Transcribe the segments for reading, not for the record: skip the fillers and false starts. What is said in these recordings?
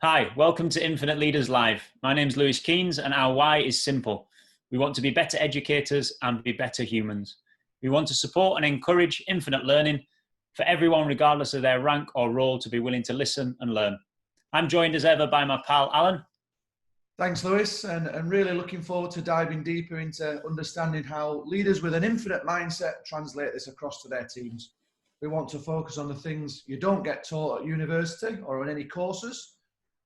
Hi, welcome to Infinite Leaders Live. My name's Lewis Keynes and our why is simple. We want to be better educators and be better humans. We want to support and encourage infinite learning for everyone, regardless of their rank or role, to be willing to listen and learn. I'm joined as ever by my pal, Alan. Thanks, Lewis, and really looking forward to diving deeper into understanding how leaders with an infinite mindset translate this across to their teams. We want to focus on the things you don't get taught at university or on any courses,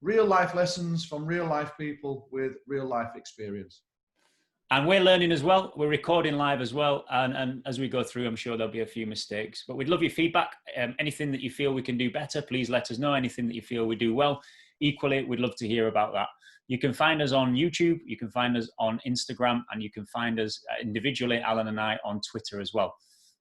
real life lessons from real life people with real life experience. And we're learning as well. We're recording live as well. And as we go through, I'm sure there'll be a few mistakes. But we'd love your feedback. Anything that you feel we can do better, please let us know. Anything that you feel we do well, equally, we'd love to hear about that. You can find us on YouTube, you can find us on Instagram, and you can find us individually, Alan and I, on Twitter as well.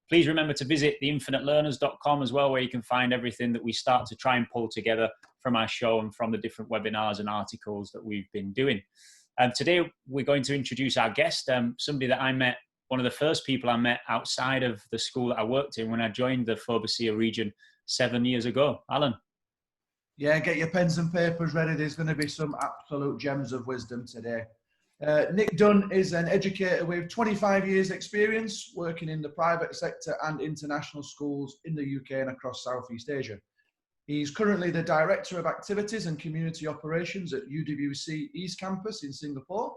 Please remember to visit theinfinitelearners.com as well, where you can find everything that we start to try and pull together from our show and from the different webinars and articles that we've been doing. Today, we're going to introduce our guest, somebody that I met, one of the first people I met outside of the school that I worked in when I joined the UWCSEA region 7 years ago. Alan. Yeah, get your pens and papers ready. There's going to be some absolute gems of wisdom today. Nick Dunn is an educator with 25 years experience working in the private sector and international schools in the UK and across Southeast Asia. He's currently the Director of Activities and Community Operations at UWCSEA East Campus in Singapore.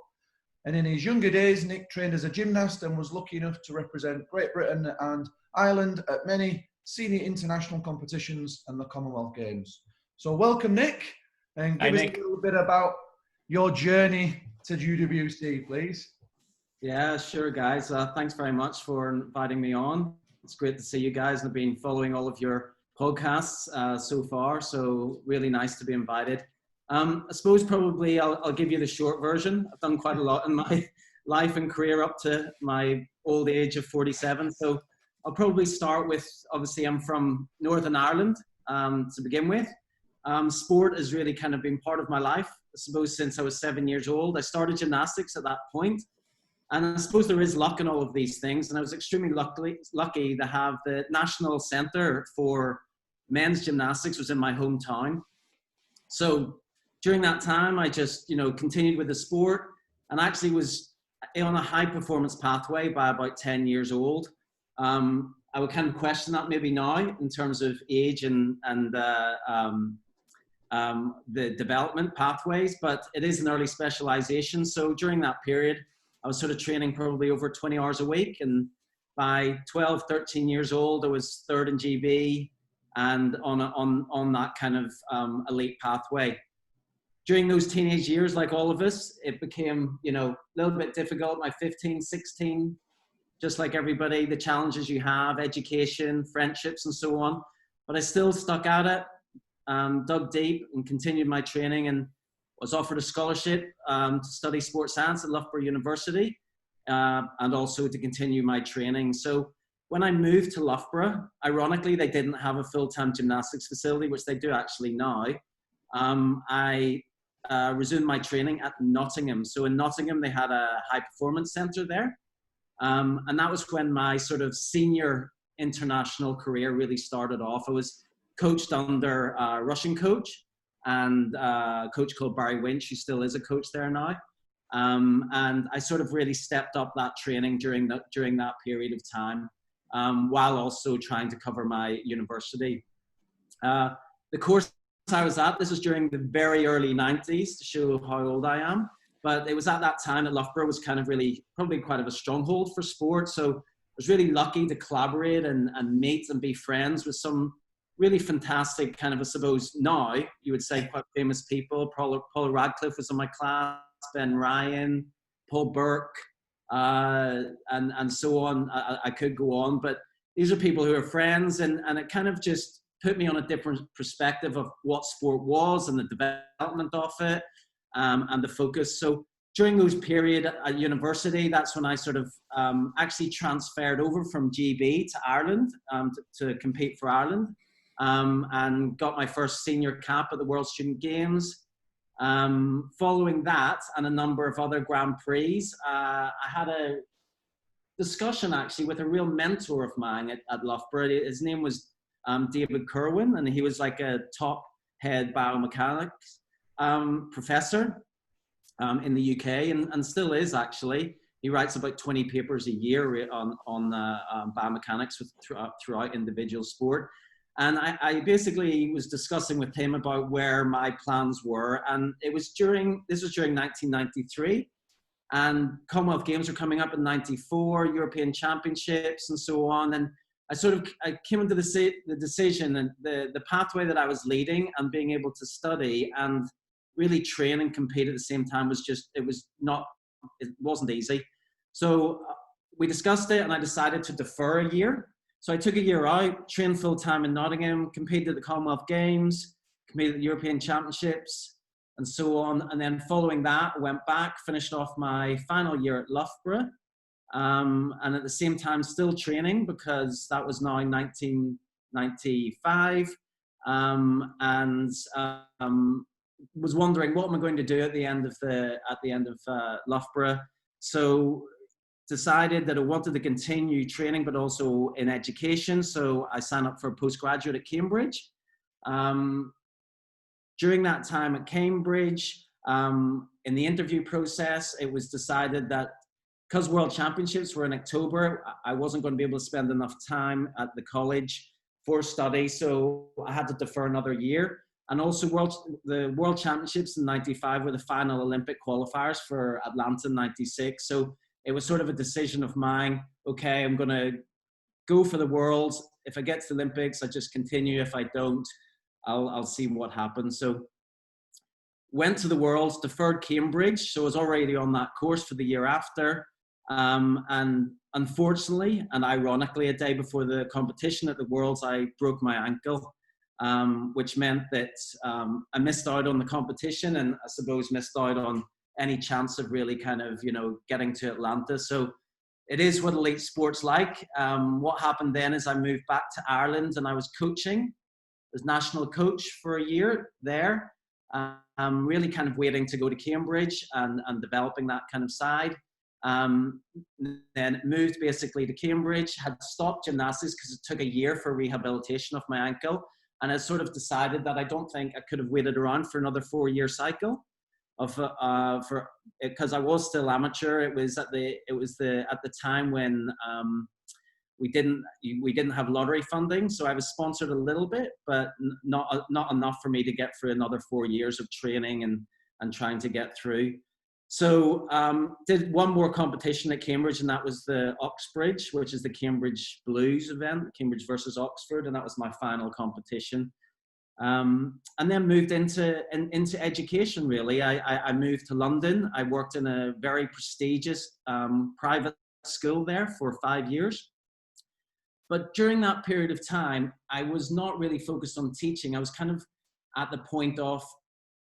And in his younger days, Nick trained as a gymnast and was lucky enough to represent Great Britain and Ireland at many senior international competitions and the Commonwealth Games. So welcome, Nick, and give us a little bit about your journey to UWC, please. Yeah, sure, guys. Thanks very much for inviting me on. It's great to see you guys, and I've been following all of your podcasts so far, so really nice to be invited. I suppose probably I'll give you the short version. I've done quite a lot in my life and career up to my old age of 47, so I'll probably start with, obviously I'm from Northern Ireland to begin with. Sport has really kind of been part of my life, I suppose, since I was 7 years old. I started gymnastics at that point, and I suppose there is luck in all of these things, and I was extremely lucky to have the National Centre for Men's Gymnastics was in my hometown. So during that time, I just, continued with the sport, and actually was on a high performance pathway by about 10 years old. I would kind of question that maybe now in terms of age and the development pathways, but it is an early specialization. So during that period, I was sort of training probably over 20 hours a week. And by 12, 13 years old, I was third in GB and on that kind of elite pathway. During those teenage years, like all of us, it became, a little bit difficult. My 15, 16, just like everybody, the challenges you have, education, friendships, and so on. But I still stuck at it. Dug deep and continued my training, and was offered a scholarship to study sports science at Loughborough University and also to continue my training. So when I moved to Loughborough, ironically, they didn't have a full-time gymnastics facility, which they do actually now. I resumed my training at Nottingham. So in Nottingham, they had a high performance centre there. And that was when my sort of senior international career really started off. I was coached under a Russian coach and a coach called Barry Winch, who still is a coach there now. And I sort of really stepped up that training during that period of time, while also trying to cover my university. The course I was at, this was during the very early 90s, to show how old I am. But it was at that time that Loughborough was kind of really, probably quite of a stronghold for sport. So I was really lucky to collaborate and meet and be friends with some really fantastic kind of, I suppose, now you would say quite famous people. Paula Radcliffe was in my class, Ben Ryan, Paul Burke, and so on. I could go on, but these are people who are friends, and it kind of just put me on a different perspective of what sport was and the development of it, and the focus. So during those period at university, that's when I sort of actually transferred over from GB to Ireland to compete for Ireland. And got my first senior cap at the World Student Games. Following that and a number of other Grand Prix, I had a discussion actually with a real mentor of mine at Loughborough. His name was David Kerwin, and he was like a top head biomechanics professor in the UK, and still is actually. He writes about 20 papers a year on biomechanics throughout individual sport. And I basically was discussing with him about where my plans were. And this was during 1993. And Commonwealth Games were coming up in 94, European Championships and so on. And I came into the decision, and the pathway that I was leading and being able to study and really train and compete at the same time it wasn't easy. So we discussed it, and I decided to defer a year. So I took a year out, trained full time in Nottingham, competed at the Commonwealth Games, competed at the European Championships, and so on. And then following that, I went back, finished off my final year at Loughborough, and at the same time still training, because that was now 1995, was wondering what am I going to do at the end of Loughborough. So decided that I wanted to continue training, but also in education. So I signed up for a postgraduate at Cambridge. During that time at Cambridge, in the interview process, it was decided that because World Championships were in October, I wasn't going to be able to spend enough time at the college for study. So I had to defer another year. And also the World Championships in 95 were the final Olympic qualifiers for Atlanta in 96. So it was sort of a decision of mine. Okay, I'm going to go for the Worlds. If I get to the Olympics, I just continue. If I don't, I'll see what happens. So went to the Worlds, deferred Cambridge. So I was already on that course for the year after. And unfortunately, and ironically, a day before the competition at the Worlds, I broke my ankle, which meant that I missed out on the competition, and I suppose missed out on any chance of really kind of, getting to Atlanta. So it is what elite sport's like. What happened then is I moved back to Ireland, and I was coaching as national coach for a year there. Really kind of waiting to go to Cambridge and developing that kind of side. Then moved basically to Cambridge, had stopped gymnastics because it took a year for rehabilitation of my ankle. And I sort of decided that I don't think I could have waited around for another 4-year cycle because I was still amateur. It was at the time when we didn't have lottery funding, so I was sponsored a little bit, but not enough for me to get through another 4 years of training and trying to get through. So did one more competition at Cambridge, and that was the Oxbridge, which is the Cambridge Blues event, Cambridge versus Oxford, and that was my final competition. And then moved into education, really. I moved to London. I worked in a very prestigious private school there for 5 years. But during that period of time, I was not really focused on teaching. I was kind of at the point of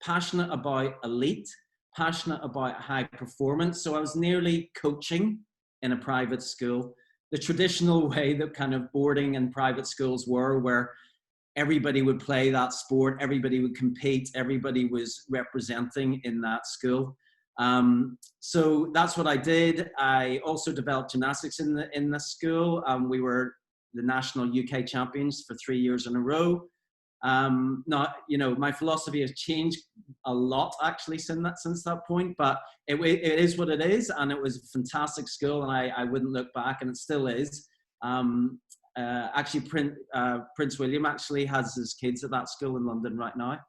passionate about elite, passionate about high performance. So I was nearly coaching in a private school, the traditional way that kind of boarding and private schools were, where everybody would play that sport, everybody would compete, everybody was representing in that school. So that's what I did. I also developed gymnastics in the school. We were the national UK champions for 3 years in a row. Now, my philosophy has changed a lot actually since that point, but it is what it is, and it was a fantastic school, and I wouldn't look back, and it still is. Actually, Prince William actually has his kids at that school in London right now.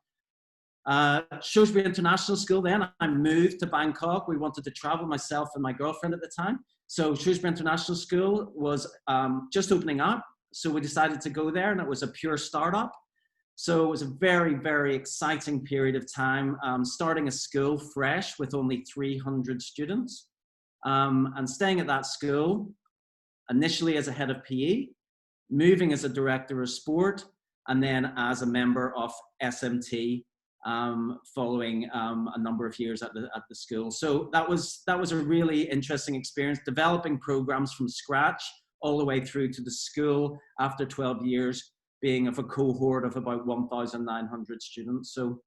Shrewsbury International School, then I moved to Bangkok. We wanted to travel, myself and my girlfriend at the time. So Shrewsbury International School was just opening up. So we decided to go there, and it was a pure startup. So it was a very, very exciting period of time, starting a school fresh with only 300 students, and staying at that school initially as a head of PE, moving as a director of sport, and then as a member of SMT, following a number of years at the school. So that was a really interesting experience, developing programs from scratch all the way through to the school after 12 years being of a cohort of about 1,900 students. So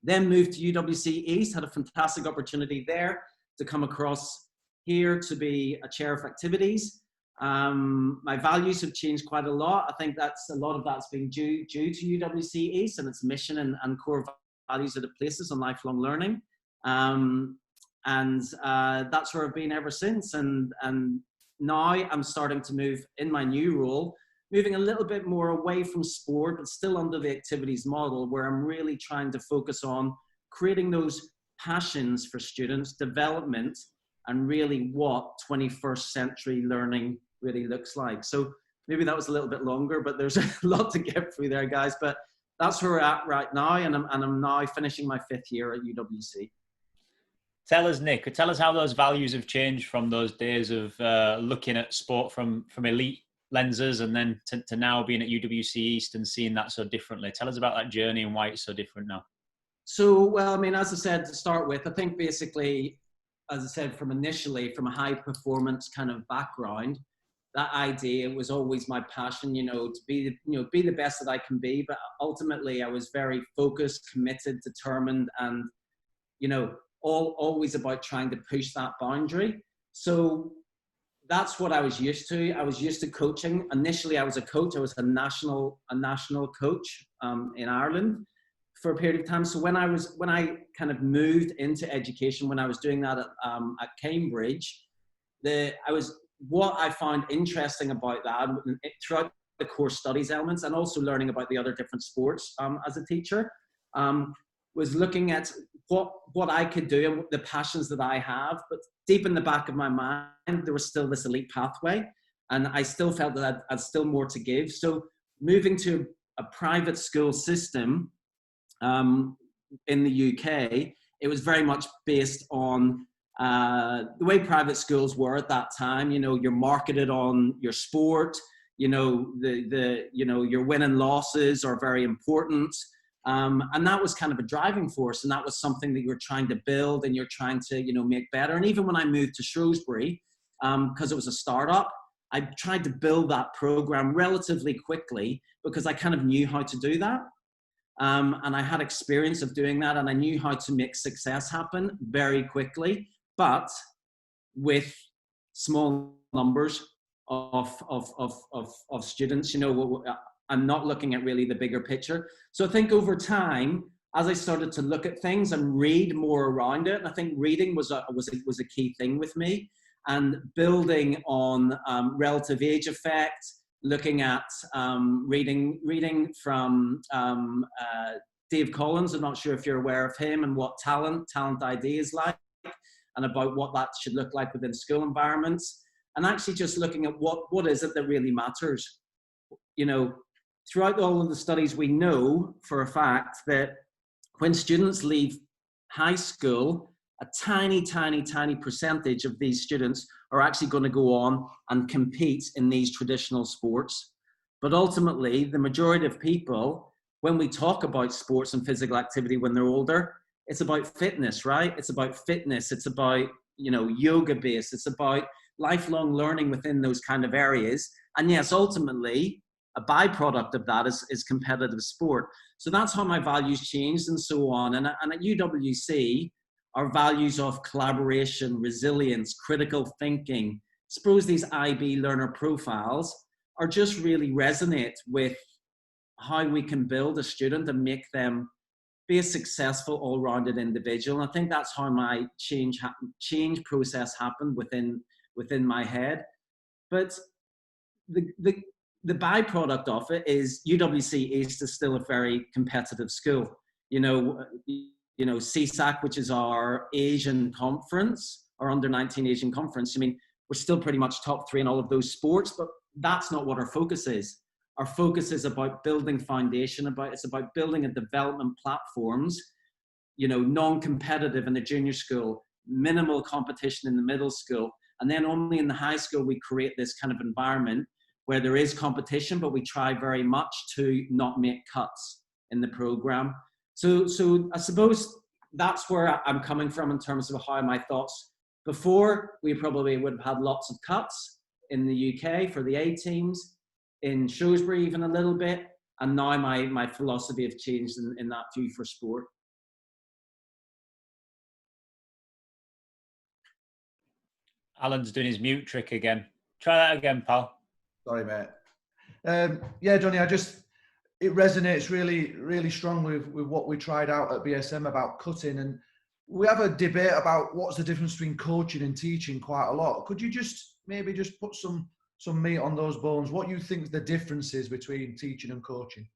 then moved to UWCSEA East, had a fantastic opportunity there to come across here to be a chair of activities. My values have changed quite a lot. I think a lot of that's been due to UWCSEA East and its mission and core values that it places on lifelong learning. And that's where I've been ever since. And now I'm starting to move in my new role, moving a little bit more away from sport, but still under the activities model, where I'm really trying to focus on creating those passions for students, development, and really what 21st century learning really looks like. So maybe that was a little bit longer, but there's a lot to get through there, guys. But that's where we're at right now, and I'm now finishing my 5th year at UWC. Tell us, Nick, tell us how those values have changed from those days of looking at sport from elite lenses, and then to now being at UWC East and seeing that so differently. Tell us about that journey and why it's so different now. So, well, I mean, as I said, to start with, I think basically, as I said, from a high performance kind of background, that idea was always my passion, to be the best that I can be. But ultimately, I was very focused, committed, determined, and, always about trying to push that boundary. So that's what I was used to. I was used to coaching. Initially, I was a coach. I was a national coach in Ireland for a period of time. So when I kind of moved into education, when I was doing that at Cambridge, what I found interesting about that throughout the core studies elements, and also learning about the other different sports as a teacher, was looking at what I could do and the passions that I have. But deep in the back of my mind, there was still this elite pathway, and I still felt that I'd still more to give. So moving to a private school system in the UK, it was very much based on the way private schools were at that time. You're marketed on your sport. Your win and losses are very important. And that was kind of a driving force, and that was something that you're trying to build and you're trying to, make better. And even when I moved to Shrewsbury, because it was a startup, I tried to build that program relatively quickly because I kind of knew how to do that. And I had experience of doing that, and I knew how to make success happen very quickly, but with small numbers of students. I'm not looking at really the bigger picture. So I think over time, as I started to look at things and read more around it, and I think reading was a key thing with me, and building on relative age effect, looking at reading from Dave Collins. I'm not sure if you're aware of him, and what talent ID is like, and about what that should look like within school environments, and actually just looking at what is it that really matters. Throughout all of the studies, we know for a fact that when students leave high school, a tiny percentage of these students are actually going to go on and compete in these traditional sports. But ultimately, the majority of people, when we talk about sports and physical activity when they're older, it's about fitness, right? It's about fitness. It's about, yoga base. It's about lifelong learning within those kind of areas. And yes, ultimately, a byproduct of that is competitive sport. So that's how my values changed and so on. And at UWC, our values of collaboration, resilience, critical thinking, I suppose these IB learner profiles are just really resonate with how we can build a student and make them be a successful, all-rounded individual. And I think that's how my change process happened within my head. But the byproduct of it is UWC East is still a very competitive school. CSAC, which is our Asian conference, our under-19 Asian conference. We're still pretty much top 3 in all of those sports, but that's not what our focus is. Our focus is about building foundation, it's about building a development platforms, non-competitive in the junior school, minimal competition in the middle school, and then only in the high school we create this kind of environment where there is competition, but we try very much to not make cuts in the program. So I suppose that's where I'm coming from in terms of how my thoughts. Before, we probably would have had lots of cuts in the UK for the A teams, in Shrewsbury even a little bit, and now my philosophy have changed in that view for sport. Alan's doing his mute trick again. Try that again, pal. Sorry, mate. Yeah, Johnny, it resonates really, really strongly with what we tried out at BSM about cutting. And we have a debate about what's the difference between coaching and teaching quite a lot. Could you just maybe just put some meat on those bones? What you think the difference is between teaching and coaching?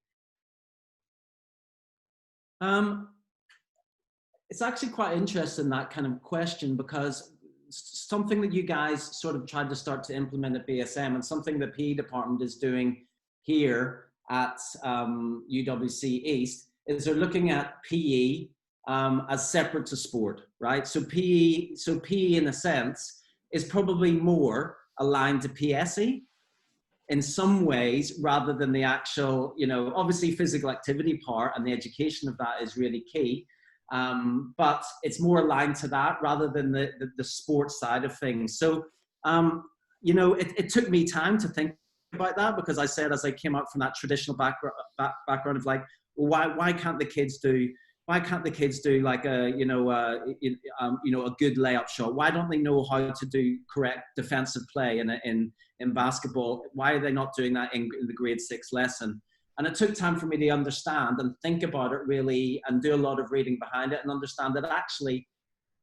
It's actually quite interesting, that kind of question, because something that you guys sort of tried to start to implement at BSM, and something the PE department is doing here at UWC East, is they're looking at PE as separate to sport, right? So PE in a sense is probably more aligned to PSE in some ways, rather than the actual, obviously physical activity part and the education of that is really key. But it's more aligned to that rather than the sports side of things. So, it took me time to think about that, because I said, as I came out from that traditional background of like, well, why can't the kids do like a good layup shot? Why don't they know how to do correct defensive play in basketball? Why are they not doing that in the grade 6 lesson? And it took time for me to understand and think about it really, and do a lot of reading behind it, and understand that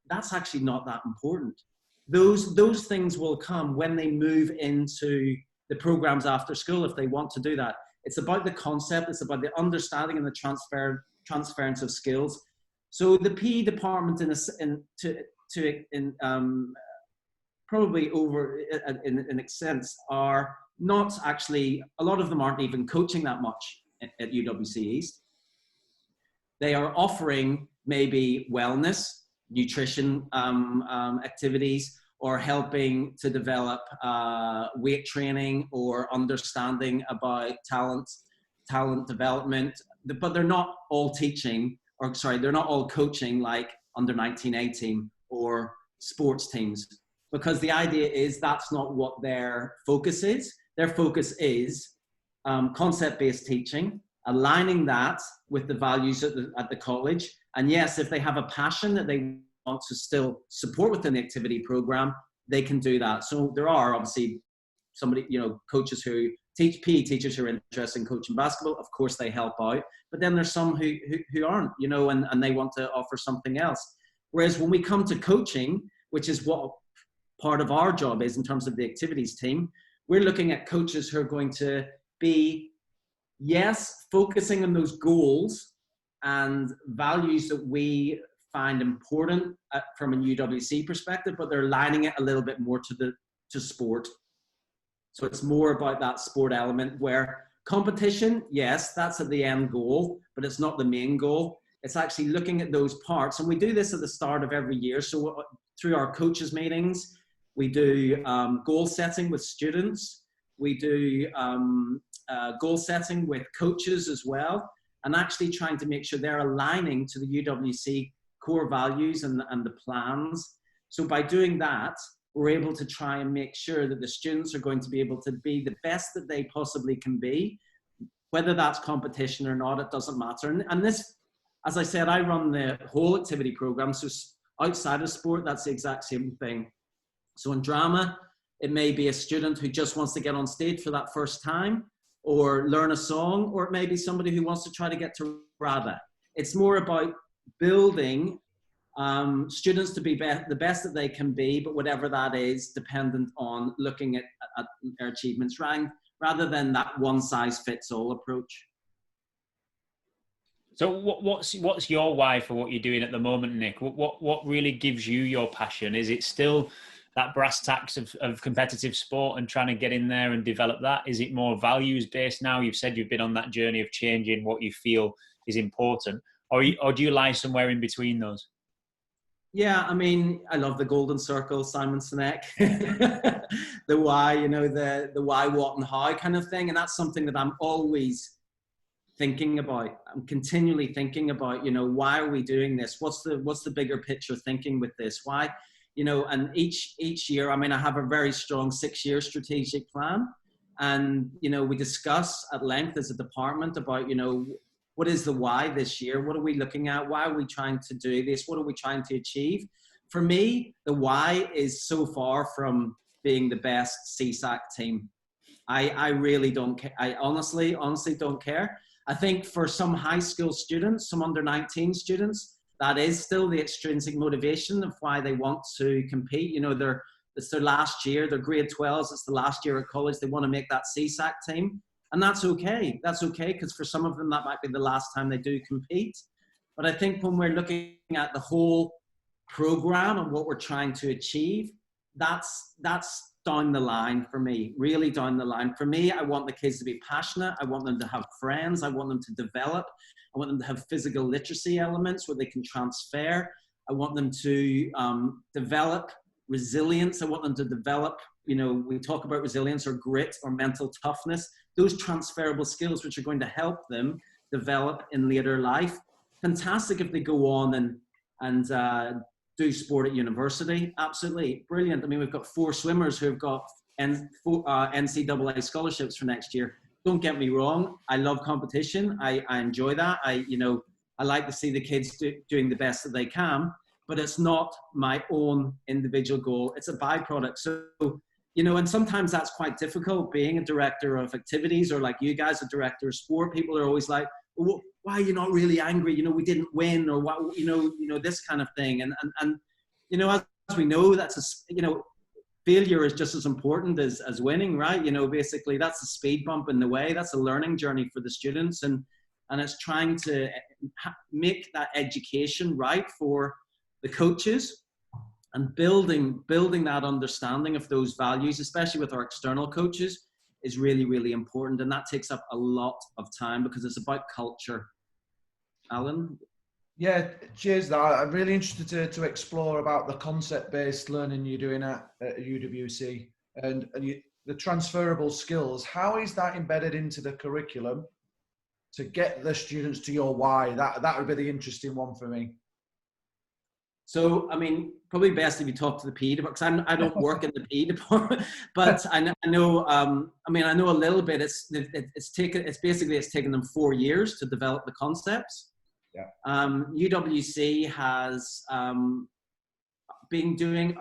that's actually not that important. Those things will come when they move into the programs after school, if they want to do that. It's about the concept, it's about the understanding and the transference of skills. So the PE department probably over in a sense are not actually, a lot of them aren't even coaching that much at UWC East. They are offering maybe wellness, nutrition activities, or helping to develop weight training or understanding about talent development. But they're not all they're not all coaching like under 19A team or sports teams, because the idea is that's not what their focus is. Their focus is concept-based teaching, aligning that with the values at the college. And yes, if they have a passion that they want to still support within the activity program, they can do that. So there are obviously coaches who teach, PE teachers who are interested in coaching basketball. Of course, they help out. But then there's some who aren't, and they want to offer something else. Whereas when we come to coaching, which is what part of our job is in terms of the activities team, we're looking at coaches who are going to be, yes, focusing on those goals and values that we find important from a UWC perspective, but they're aligning it a little bit more to sport. So it's more about that sport element, where competition, yes, that's at the end goal, but it's not the main goal. It's actually looking at those parts. And we do this at the start of every year. So through our coaches meetings, we do goal setting with students. We do goal setting with coaches as well, and actually trying to make sure they're aligning to the UWC core values and the plans. So by doing that, we're able to try and make sure that the students are going to be able to be the best that they possibly can be. Whether that's competition or not, it doesn't matter. And this, as I said, I run the whole activity program. So outside of sport, that's the exact same thing. So in drama, it may be a student who just wants to get on stage for that first time, or learn a song, or it may be somebody who wants to try to get to RADA. It's more about building students to be the best that they can be, but whatever that is, dependent on looking at their achievements ranked, rather than that one-size-fits-all approach. So what's your why for what you're doing at the moment, Nick? What really gives you your passion? Is it still that brass tacks of competitive sport and trying to get in there and develop that? Is it more values based now? You've said you've been on that journey of changing what you feel is important, or do you lie somewhere in between those? Yeah, I mean, I love the golden circle, Simon Sinek, the why, the why, what, and how kind of thing. And that's something that I'm always thinking about. I'm continually thinking about, why are we doing this? What's the bigger picture thinking with this? Why, and each year, I mean, I have a very strong 6-year strategic plan. And, we discuss at length as a department about, what is the why this year? What are we looking at? Why are we trying to do this? What are we trying to achieve? For me, the why is so far from being the best CSAC team. I really don't care. I honestly don't care. I think for some high school students, some under 19 students, that is still the extrinsic motivation of why they want to compete. You know, it's their last year, they're grade 12s, it's the last year at college, they want to make that CSAC team. And that's okay. That's okay, because for some of them, that might be the last time they do compete. But I think when we're looking at the whole program and what we're trying to achieve, that's down the line for me, really down the line. For me, I want the kids to be passionate. I want them to have friends. I want them to develop. I want them to have physical literacy elements where they can transfer. I want them to develop resilience. I want them to develop, you know, we talk about resilience or grit or mental toughness, those transferable skills which are going to help them develop in later life. Fantastic if they go on and do sport at university. Absolutely brilliant. I mean, we've got 4 swimmers who have got NCAA scholarships for next year. Don't get me wrong. I love competition. I enjoy that. I like to see the kids doing the best that they can, but it's not my own individual goal. It's a byproduct. So, you know, and sometimes that's quite difficult being a director of activities, or like you guys, a director of sport. People are always like, well, why are you not really angry? You know, we didn't win, or what, you know, this kind of thing. And you know, as we know, failure is just as important as winning, right? You know, basically that's a speed bump in the way. That's a learning journey for the students. And it's trying to make that education right for the coaches, and building that understanding of those values, especially with our external coaches, is really, really important. And that takes up a lot of time because it's about culture. Alan? Yeah, cheers. I'm really interested to explore about the concept-based learning you're doing at UWC and the transferable skills. How is that embedded into the curriculum to get the students to your why? That would be the interesting one for me. So, I mean, probably best if you talk to the PE department, because I don't work in the PE department, but I know, I know a little bit. It's taken them 4 years to develop the concepts. Yeah. UWC has been doing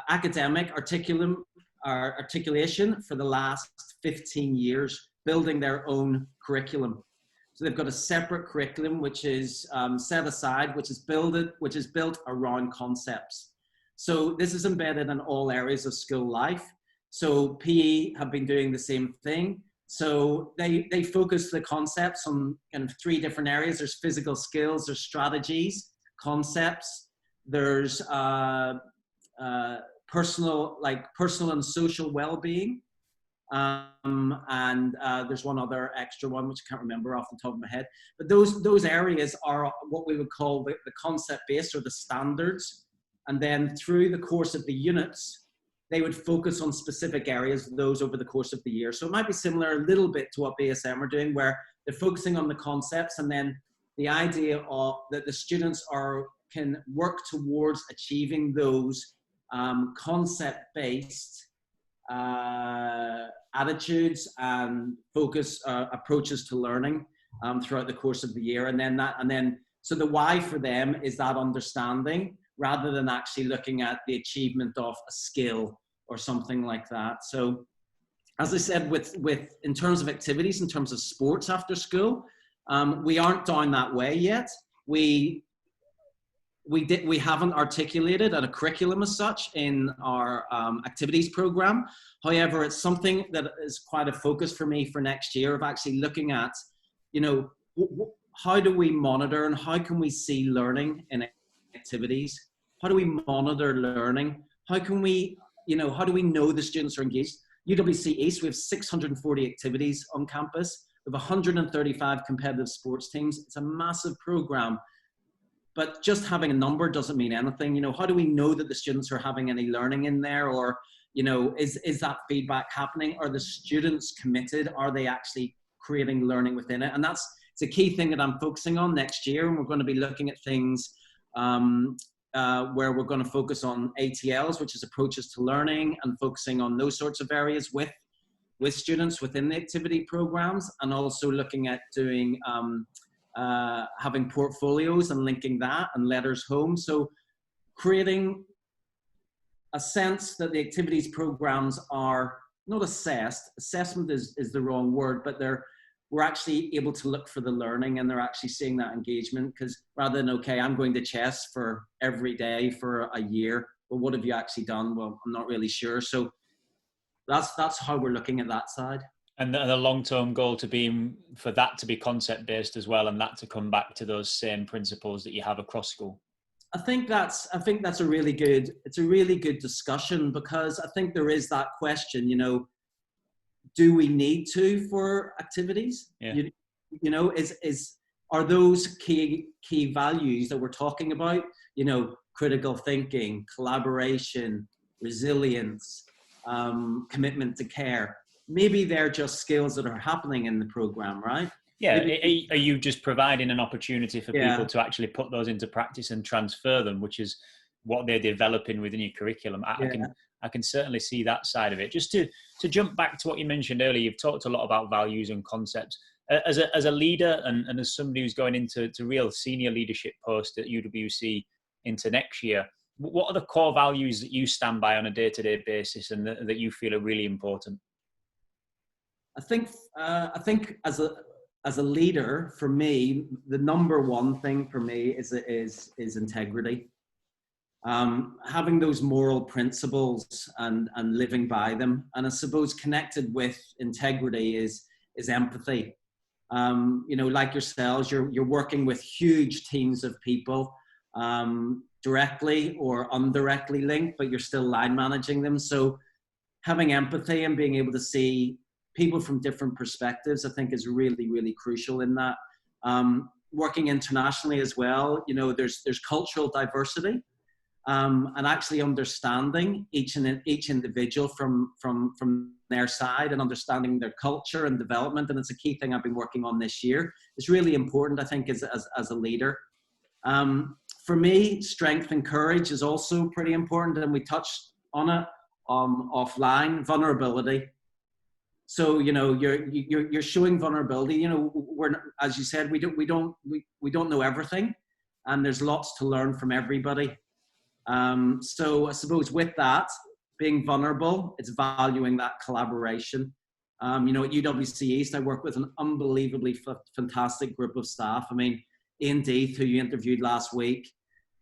academic articulation for the last 15 years, building their own curriculum. So they've got a separate curriculum which is set aside, which is built around concepts. So this is embedded in all areas of school life. So PE have been doing the same thing. So they focus the concepts on kind of 3 different areas. There's physical skills, there's strategies, concepts, there's personal and social well-being. And there's one other extra one, which I can't remember off the top of my head. But those areas are what we would call the concept-based, or the standards. And then through the course of the units, they would focus on specific areas of those over the course of the year. So it might be similar a little bit to what BSM are doing, where they're focusing on the concepts, and then the idea of that the students can work towards achieving those concept-based attitudes and focus approaches to learning throughout the course of the year. So the why for them is that understanding, rather than actually looking at the achievement of a skill or something like that. So as I said, in terms of activities, in terms of sports after school, we aren't down that way yet. We haven't articulated a curriculum as such in our activities program. However, it's something that is quite a focus for me for next year, of actually looking at, you know, how do we monitor and how can we see learning in activities? How do we monitor learning? How do we know the students are engaged? UWC East, we have 640 activities on campus. We have 135 competitive sports teams. It's a massive program. But just having a number doesn't mean anything. You know, how do we know that the students are having any learning in there? Or, you know, is that feedback happening? Are the students committed? Are they actually creating learning within it? And it's a key thing that I'm focusing on next year. And we're going to be looking at things where we're going to focus on ATLs, which is approaches to learning, and focusing on those sorts of areas with students within the activity programs, and also looking at doing having portfolios and linking that, and letters home. So creating a sense that the activities programs are not assessed. Assessment is the wrong word, but we're actually able to look for the learning, and they're actually seeing that engagement. Because rather than, okay, I'm going to chess for every day for a year, well, what have you actually done? Well, I'm not really sure. So that's how we're looking at that side. And the long-term goal for that to be concept-based as well, and that to come back to those same principles that you have across school. I think that's a really good discussion, because I think there is that question, you know, do we need to for activities? Yeah. You know, are those key values that we're talking about, you know, critical thinking, collaboration, resilience, commitment to care, maybe they're just skills that are happening in the program, right? Yeah, are you just providing an opportunity for people to actually put those into practice and transfer them, which is what they're developing within your curriculum? I can certainly see that side of it. Just to jump back to what you mentioned earlier, you've talked a lot about values and concepts. As a leader and as somebody who's going into real senior leadership post at UWC into next year, what are the core values that you stand by on a day-to-day basis and that you feel are really important? I think as a leader, for me, the number one thing for me is integrity. Having those moral principles and living by them, and I suppose connected with integrity is empathy. You know, like yourselves, you're working with huge teams of people, directly or indirectly linked, but you're still line managing them. So having empathy and being able to see people from different perspectives, I think, is really, really crucial in that. Working internationally as well, you know, there's cultural diversity, and actually understanding each individual from their side and understanding their culture and development. And it's a key thing I've been working on this year. It's really important, I think, as a leader. For me, strength and courage is also pretty important, and we touched on it offline. Vulnerability. So, you know, you're showing vulnerability. You know, as you said, we don't know everything, and there's lots to learn from everybody. So I suppose with that, being vulnerable, it's valuing that collaboration. You know, at UWCSEA East, I work with an unbelievably fantastic group of staff. I mean, Ian Death, who you interviewed last week,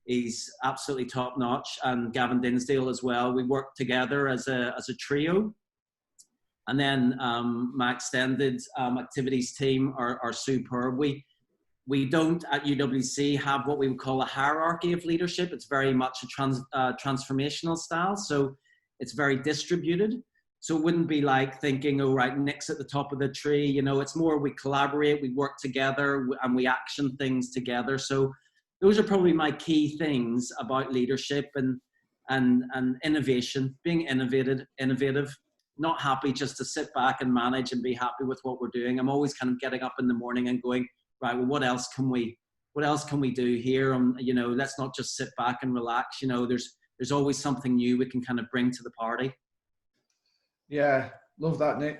he's absolutely top notch, and Gavin Dinsdale as well. We work together as a trio. And then my extended activities team are superb. We don't at UWC have what we would call a hierarchy of leadership. It's very much a transformational style. So it's very distributed. So it wouldn't be like thinking, oh, right, Nick's at the top of the tree. You know, it's more we collaborate, we work together, and we action things together. So those are probably my key things about leadership and innovation, being innovative. Not happy just to sit back and manage and be happy with what we're doing. I'm always kind of getting up in the morning and going, right, well, what else can we do here? You know, let's not just sit back and relax. You know, there's always something new we can kind of bring to the party. Yeah, love that, Nick.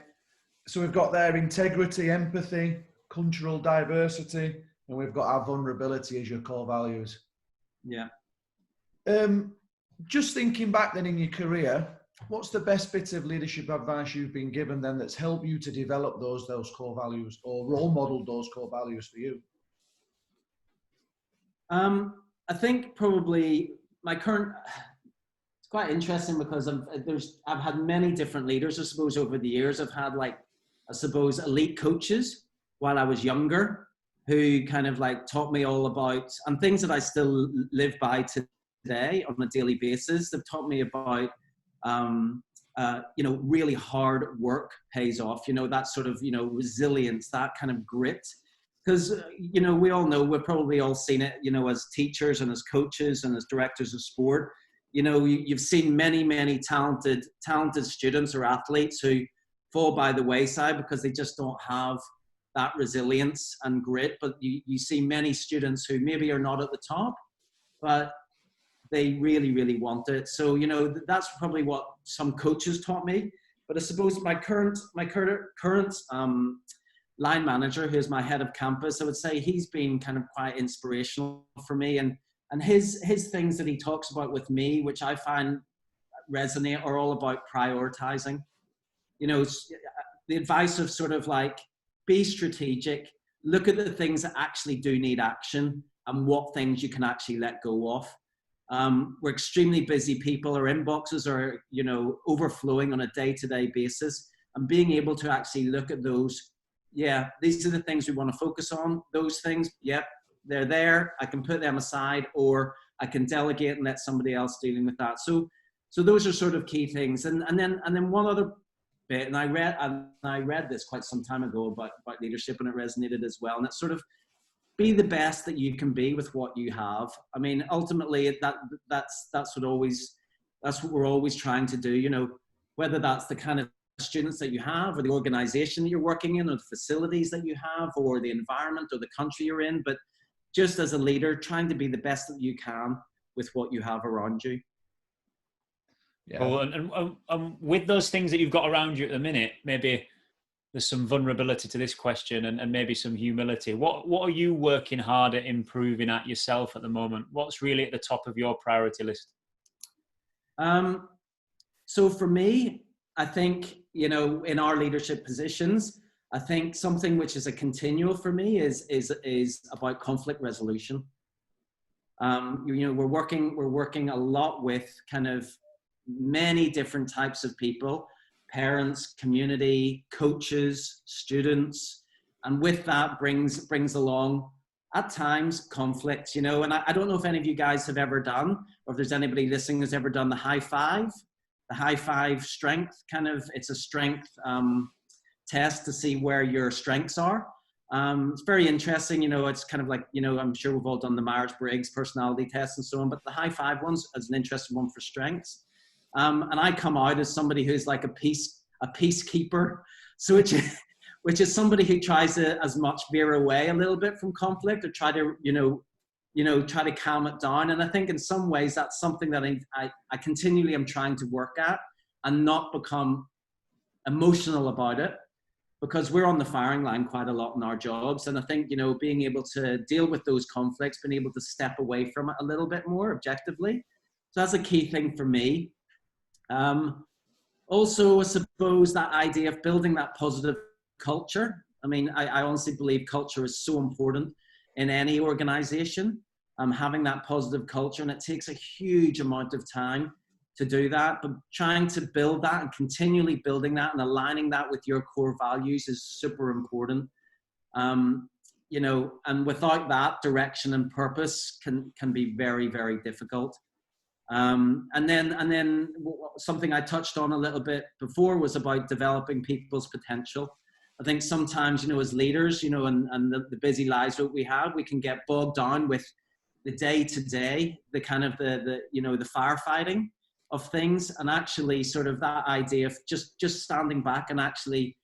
So we've got there integrity, empathy, cultural diversity, and we've got our vulnerability as your core values. Yeah. Just thinking back then in your career, what's the best bit of leadership advice you've been given then that's helped you to develop those core values or role model those core values for you? I think probably my current, it's quite interesting because I've had many different leaders, I suppose, over the years. I've had elite coaches while I was younger who kind of taught me all about, and things that I still live by today on a daily basis. They've taught me about, you know, really hard work pays off, you know, that sort of, you know, resilience, that kind of grit. Because, you know, we all know, we've probably all seen it, you know, as teachers and as coaches and as directors of sport. You know, you've seen many talented students or athletes who fall by the wayside because they just don't have that resilience and grit. But you see many students who maybe are not at the top, but they really want it. So, you know, that's probably what some coaches taught me. But I suppose my current line manager, who's my head of campus, I would say he's been kind of quite inspirational for me. And his things that he talks about with me, which I find resonate, are all about prioritizing. You know, the advice of sort of be strategic, look at the things that actually do need action and what things you can actually let go of. We're extremely busy people. Our inboxes are, you know, overflowing on a day-to-day basis, and being able to actually look at those. Yeah, these are the things we want to focus on. Those things, yep, they're there. I can put them aside, or I can delegate and let somebody else dealing with that. So those are sort of key things. And then one other bit, and I read this quite some time ago about leadership, and it resonated as well. And it's sort of, be the best that you can be with what you have. I mean, ultimately, that's what we're always trying to do. You know, whether that's the kind of students that you have, or the organization that you're working in, or the facilities that you have, or the environment or the country you're in, but just as a leader, trying to be the best that you can with what you have around you. Yeah. Cool. And with those things that you've got around you at the minute, maybe there's some vulnerability to this question, and maybe some humility. What are you working hard at improving at yourself at the moment? What's really at the top of your priority list? So for me, I think, you know, in our leadership positions, I think something which is a continual for me is about conflict resolution. You know, we're working a lot with kind of many different types of people, parents, community, coaches, students, and with that brings along at times conflicts, you know. And I don't know if any of you guys have ever done, or if there's anybody listening who's ever done the high five strength kind of. It's a strength test to see where your strengths are. It's very interesting, you know. It's kind of like, you know, I'm sure we've all done the Myers-Briggs personality test and so on, but the high five one's is an interesting one for strengths. And I come out as somebody who's like a peacekeeper, so which is somebody who tries to as much veer away a little bit from conflict, or try to try to calm it down. And I think in some ways that's something that I continually am trying to work at, and not become emotional about it, because we're on the firing line quite a lot in our jobs. And I think, you know, being able to deal with those conflicts, being able to step away from it a little bit more objectively. So that's a key thing for me. Also, I suppose that idea of building that positive culture. I mean, I honestly believe culture is so important in any organization, having that positive culture, and it takes a huge amount of time to do that, but trying to build that and continually building that and aligning that with your core values is super important. You know, and without that, direction and purpose can be very, very difficult. And then something I touched on a little bit before was about developing people's potential. I think sometimes, you know, as leaders, you know, and the busy lives that we have, we can get bogged down with the day-to-day, the kind of the firefighting of things, and actually sort of that idea of just standing back and actually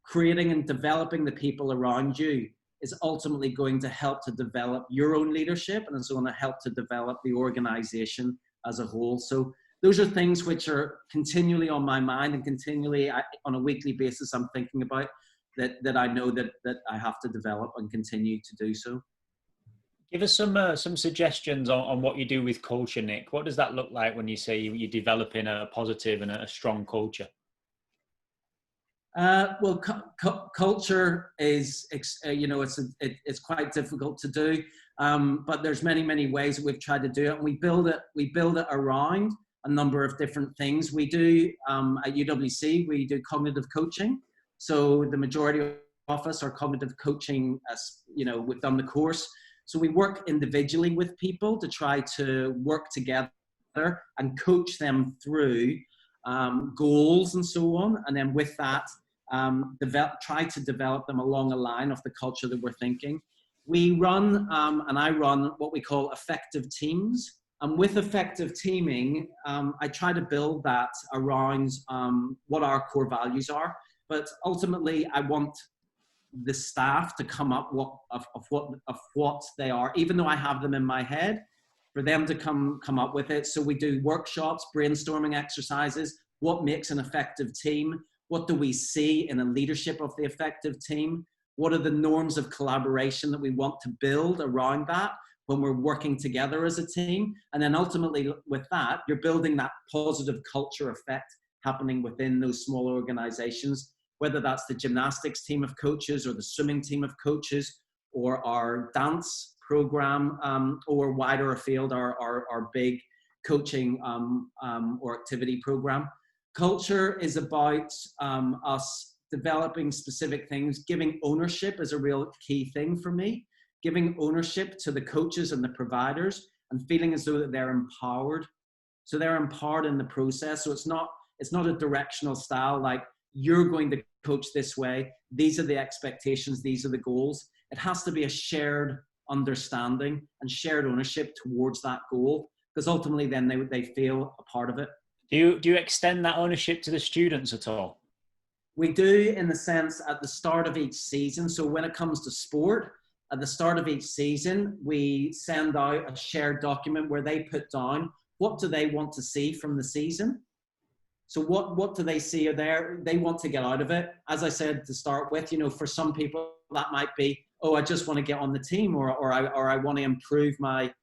creating and developing the people around you is ultimately going to help to develop your own leadership, and it's going to help to develop the organization as a whole. So those are things which are continually on my mind, and continually on a weekly basis I'm thinking about that I know that I have to develop and continue to do so. Give us some suggestions on what you do with culture, Nick. What does that look like when you say you're developing a positive and a strong culture? Well, culture is, you know, it's quite difficult to do, but there's many ways that we've tried to do it, and we build it around a number of different things. We do at UWC, we do cognitive coaching. So the majority of us are cognitive coaching, as you know, we've done the course. So we work individually with people to try to work together and coach them through goals and so on, and then with that, try to develop them along a line of the culture that we're thinking. We run, and I run what we call effective teams. And with effective teaming, I try to build that around what our core values are. But ultimately, I want the staff to come up of what they are, even though I have them in my head, for them to come up with it. So we do workshops, brainstorming exercises. What makes an effective team? What do we see in the leadership of the effective team? What are the norms of collaboration that we want to build around that when we're working together as a team? And then ultimately with that, you're building that positive culture effect happening within those small organizations. whether that's the gymnastics team of coaches or the swimming team of coaches or our dance program, or wider afield, our big coaching or activity program. Culture is about us developing specific things. Giving ownership is a real key thing for me. Giving ownership to the coaches and the providers and feeling as though that they're empowered. So they're empowered in the process. So it's not a directional style like you're going to coach this way. These are the expectations. These are the goals. It has to be a shared understanding and shared ownership towards that goal, because ultimately then they feel a part of it. Do you extend that ownership to the students at all? We do, in the sense at the start of each season. So when it comes to sport, at the start of each season, we send out a shared document where they put down what do they want to see from the season. So what do they see there they want to get out of it? As I said to start with, for some people that might be, oh, I just want to get on the team, or I want to improve my,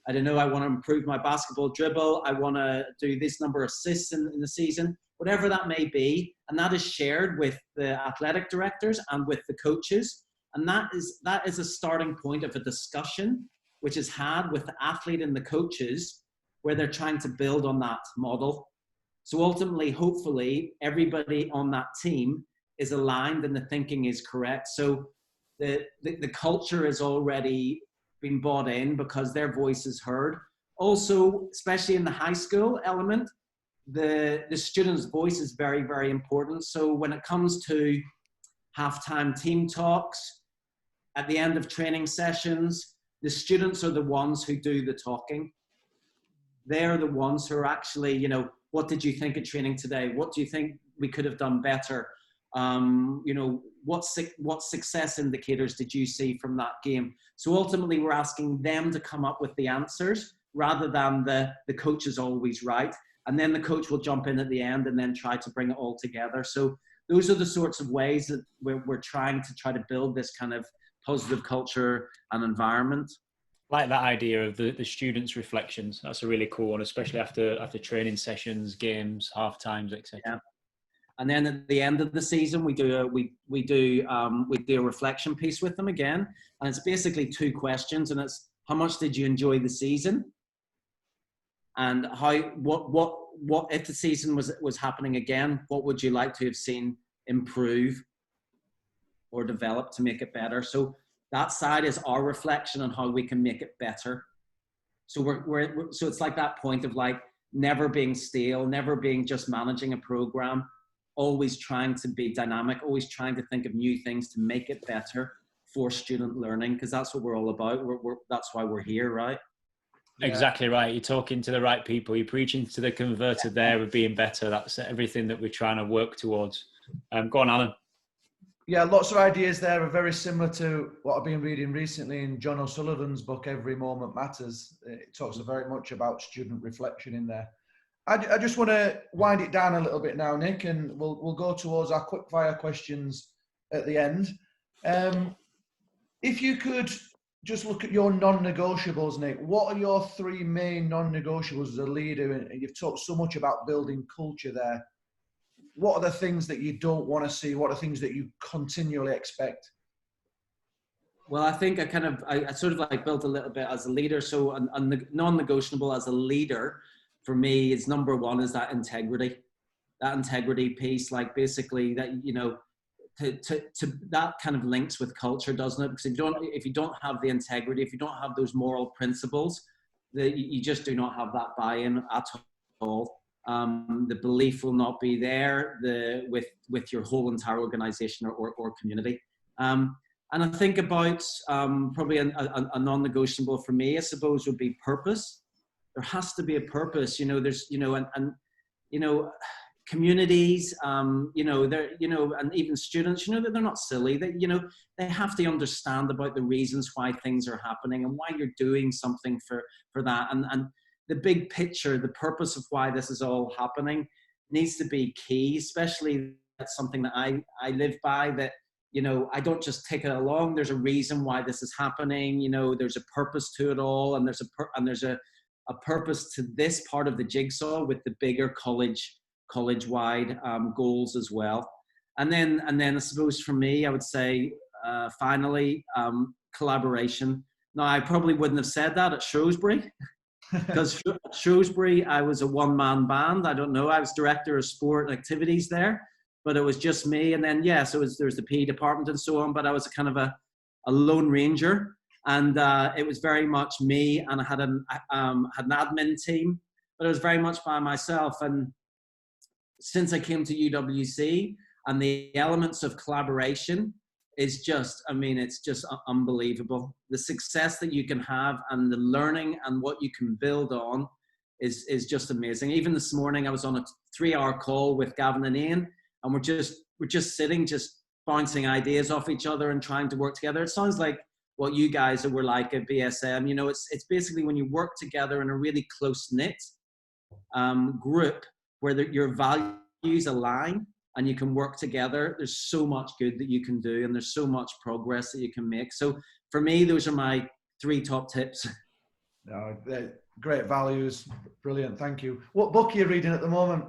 I want to improve my basketball dribble. I want to do this number of assists in the season, whatever that may be. And that is shared with the athletic directors and with the coaches. And that is a starting point of a discussion, which is had with the athlete and the coaches, where they're trying to build on that model. So ultimately, hopefully, everybody on that team is aligned and the thinking is correct. So the culture has already been bought in because their voice is heard. Also, especially in the high school element, the student's voice is very, very important. So when it comes to halftime team talks, at the end of training sessions, the students are the ones who do the talking. They're the ones who are actually, what did you think of training today? What do you think we could have done better? What success indicators did you see from that game? So ultimately, we're asking them to come up with the answers rather than the coach is always right. And then the coach will jump in at the end and then try to bring it all together. So those are the sorts of ways that we're trying to build this kind of positive culture and environment. Like that idea of the students' reflections. That's a really cool one, especially after training sessions, games, half times, etc. Yeah. And then at the end of the season, we do a reflection piece with them again, and it's basically 2 questions, and it's how much did you enjoy the season, and what if the season was happening again, what would you like to have seen improve or develop to make it better? So that side is our reflection on how we can make it better. So so it's like that point of like never being stale, never being just managing a program, always trying to be dynamic, always trying to think of new things to make it better for student learning, because that's what we're all about. That's why we're here, right? Yeah. Exactly right. You're talking to the right people. You're preaching to the converted there of being better. That's everything that we're trying to work towards. Go on, Alan. Yeah, lots of ideas there are very similar to what I've been reading recently in John O'Sullivan's book, Every Moment Matters. It talks very much about student reflection in there. I just want to wind it down a little bit now, Nick, and we'll go towards our quick-fire questions at the end. If you could just look at your non-negotiables, Nick, what are your 3 main non-negotiables as a leader? And you've talked so much about building culture there. What are the things that you don't want to see? What are things that you continually expect? Well, I think I sort of like built a little bit as a leader. So a non-negotiable as a leader for me is number 1 is that integrity piece. Like basically that, to that kind of links with culture, doesn't it? Because if you don't have the integrity, if you don't have those moral principles, you just do not have that buy-in at all. The belief will not be there with your whole entire organization or community. And I think about probably a non-negotiable for me, I suppose, would be purpose. There has to be a purpose. There's communities, and even students, that they're not silly. They have to understand about the reasons why things are happening and why you're doing something for that. And the big picture, the purpose of why this is all happening needs to be key, especially that's something that I live by, that, I don't just take it along. There's a reason why this is happening. There's a purpose to it all. And there's a purpose to this part of the jigsaw with the bigger college-wide goals as well. And then I suppose for me, I would say, finally, collaboration. Now, I probably wouldn't have said that at Shrewsbury, because at Shrewsbury, I was a one-man band. I don't know. I was director of sport activities there, but it was just me. And then, yeah, so there's the PE department and so on, but I was a kind of a lone ranger. And it was very much me, and I had an admin team, but it was very much by myself. And since I came to UWC, and the elements of collaboration is just, I mean, it's just unbelievable. The success that you can have and the learning and what you can build on is just amazing. Even this morning, I was on a 3-hour call with Gavin and Ian, and we're just sitting, just bouncing ideas off each other and trying to work together. It sounds like what you guys were like at BSM. You know, it's basically when you work together in a really close-knit group where your values align and you can work together. There's so much good that you can do, and there's so much progress that you can make. So for me, those are my 3 top tips. No, great values. Brilliant. Thank you. What book are you reading at the moment?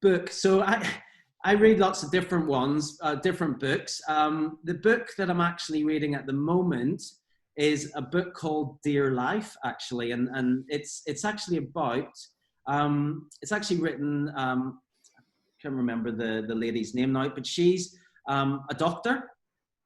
Book. So I read lots of different ones, different books. The book that I'm actually reading at the moment is a book called Dear Life, actually, and it's actually about, it's actually written, I can't remember the lady's name now, but she's a doctor,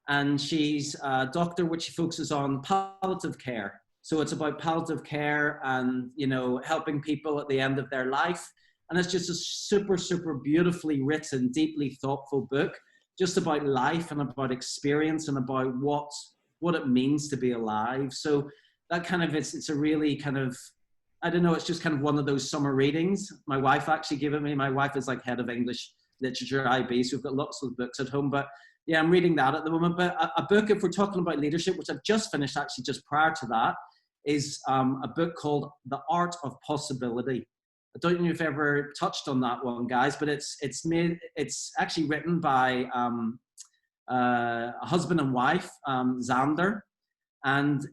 and she's a doctor which focuses on palliative care. So it's about palliative care and, you know, helping people at the end of their life. And it's just a super, super beautifully written, deeply thoughtful book, just about life and about experience and about what it means to be alive. So that kind of, it's a really kind of, I don't know, it's just kind of one of those summer readings. My wife actually gave it me. My wife is like head of English literature IB, so we've got lots of books at home. But yeah, I'm reading that at the moment. But a book, if we're talking about leadership, which I've just finished actually just prior to that, is a book called The Art of Possibility. I don't know if you've ever touched on that one, guys, but it's actually written by a husband and wife, Xander, and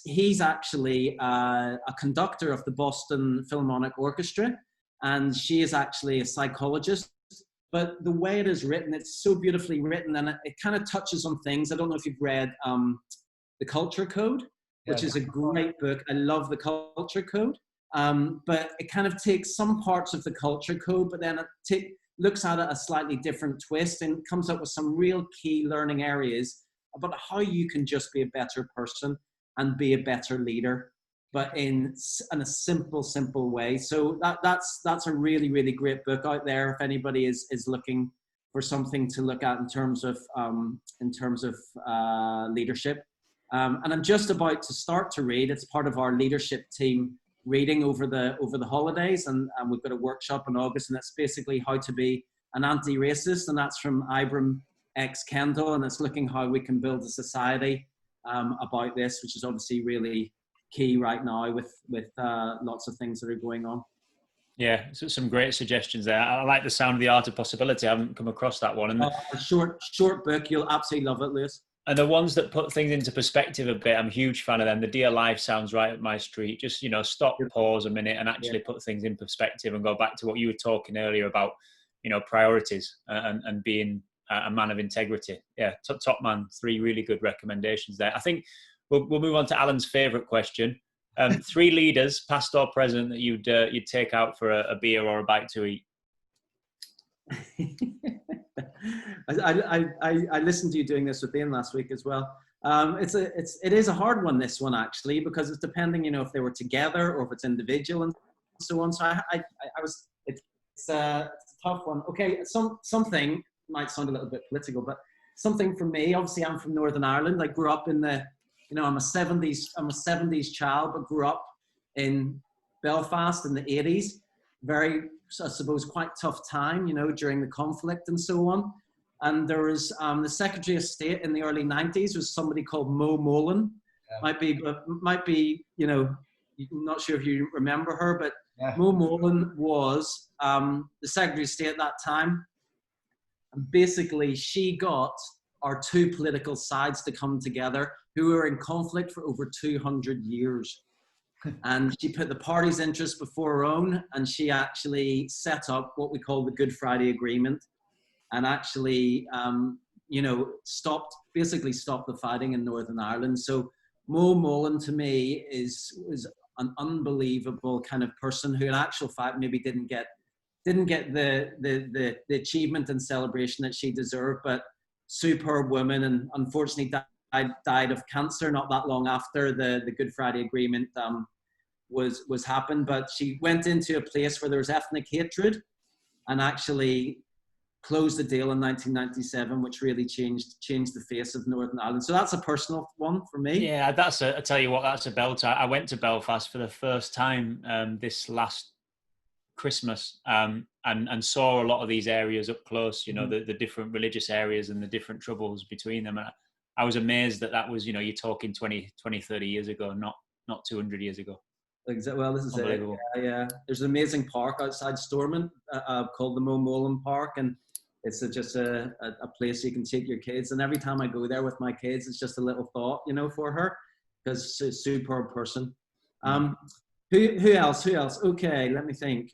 he's actually a conductor of the Boston Philharmonic Orchestra, and she is actually a psychologist. But the way it is written, it's so beautifully written, and it kind of touches on things. I don't know if you've read The Culture Code, which is a great book. I love The Culture Code. But it kind of takes some parts of the culture code, but then it looks at it a slightly different twist and comes up with some real key learning areas about how you can just be a better person and be a better leader, but in a simple way. So that's a really, really great book out there if anybody is looking for something to look at in terms of leadership. And I'm just about to start to read. It's part of our leadership team reading over the holidays, and we've got a workshop in August, and it's basically how to be an anti-racist, and that's from Ibram X. Kendall, and it's looking how we can build a society about this, which is obviously really key right now with lots of things that are going on. Yeah, so some great suggestions there. I like the sound of The Art of Possibility. I haven't come across that one. And a short book, you'll absolutely love it, Lewis. And the ones that put things into perspective a bit, I'm a huge fan of them. The Dear Life sounds right up my street. Just, you know, stop, pause a minute and actually put things in perspective and go back to what you were talking earlier about, you know, priorities and being a man of integrity. Yeah, top man. 3 really good recommendations there. I think we'll move on to Alan's favourite question. 3 leaders, past or present, that you'd take out for a beer or a bite to eat. I listened to you doing this with Ian last week as well. It is a hard one, this one, actually, because it's depending, you know, if they were together or if it's individual and so on. So it's a tough one. Okay, something might sound a little bit political, but something for me, obviously I'm from Northern Ireland. I grew up in I'm a 70s child, but grew up in Belfast in the 80s. Very, I suppose, quite tough time, you know, during the conflict and so on. And there was the Secretary of State in the early 90s was somebody called Mo Molan. Yeah. Might be, you know, I'm not sure if you remember her, but yeah. Mo Molan was the Secretary of State at that time. And basically, she got our 2 political sides to come together who were in conflict for over 200 years. And she put the party's interest before her own, and she actually set up what we call the Good Friday Agreement, and actually, you know, basically stopped the fighting in Northern Ireland. So Mo Mullen to me was an unbelievable kind of person who in actual fact maybe didn't get the achievement and celebration that she deserved, but superb woman, and unfortunately died of cancer not that long after the Good Friday Agreement was happened. But she went into a place where there was ethnic hatred and actually closed the deal in 1997, which really changed the face of Northern Ireland. So that's a personal one for me. Yeah, I tell you what, that's a belter. I went to Belfast for the first time this last Christmas, and saw a lot of these areas up close, you know, the different religious areas and the different troubles between them. And I was amazed that was, you know, you're talking 20, 30 years ago, not 200 years ago. Exactly. Well, this is it. Yeah. There's an amazing park outside Stormont called the Mo Mullen Park, and it's just a place you can take your kids. And every time I go there with my kids, it's just a little thought, you know, for her, because she's a superb person. Who else? Okay, let me think.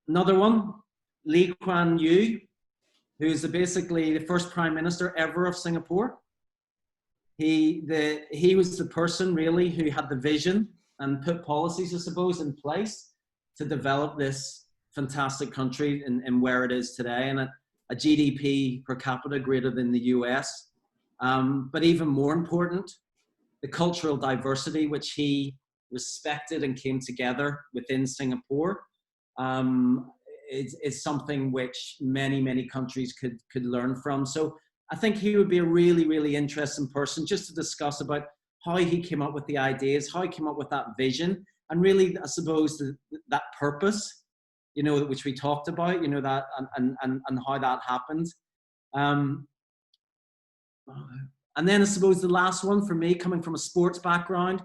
Another one, Lee Kuan Yew, who's basically the first prime minister ever of Singapore. He was the person really who had the vision and put policies, I suppose, in place to develop this fantastic country and where it is today, and a GDP per capita greater than the US. But even more important, the cultural diversity which he respected and came together within Singapore is something which many countries could learn from. So I think he would be a really interesting person just to discuss about how he came up with the ideas, how he came up with that vision, and really, I suppose, that purpose, you know, which we talked about, you know, that and how that happened. And then I suppose the last one for me, coming from a sports background,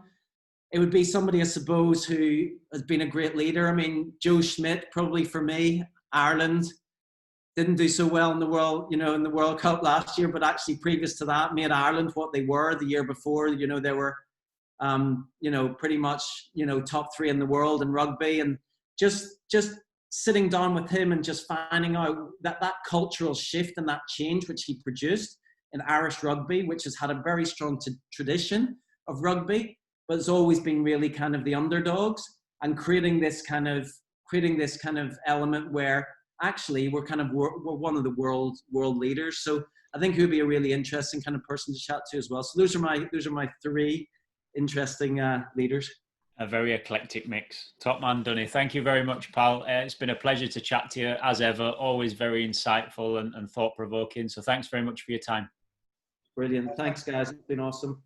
it would be somebody, I suppose, who has been a great leader. I mean, Joe Schmidt, probably for me. Ireland didn't do so well in the World Cup last year, but actually previous to that, made Ireland what they were the year before. You know, they were, you know, pretty much, you know, top 3 in the world in rugby, and just sitting down with him and just finding out that cultural shift and that change which he produced in Irish rugby, which has had a very strong tradition of rugby, but it's always been really kind of the underdogs, and creating this kind of element where actually we're one of the world leaders. So I think he would be a really interesting kind of person to chat to as well. So those are my 3 interesting leaders. A very eclectic mix. Top man, Dunny. Thank you very much, pal. It's been a pleasure to chat to you as ever. Always very insightful and thought-provoking. So thanks very much for your time. Brilliant. Thanks, guys. It's been awesome.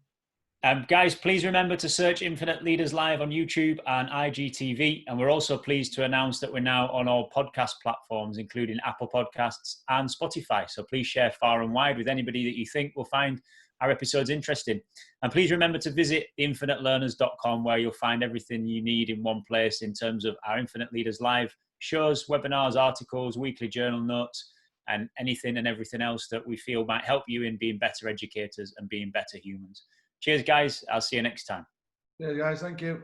Guys, please remember to search Infinite Leaders Live on YouTube and IGTV. And we're also pleased to announce that we're now on all podcast platforms, including Apple Podcasts and Spotify. So please share far and wide with anybody that you think will find our episodes interesting. And please remember to visit theinfinitelearners.com, where you'll find everything you need in one place in terms of our Infinite Leaders Live shows, webinars, articles, weekly journal notes, and anything and everything else that we feel might help you in being better educators and being better humans. Cheers, guys. I'll see you next time. Yeah, guys. Thank you.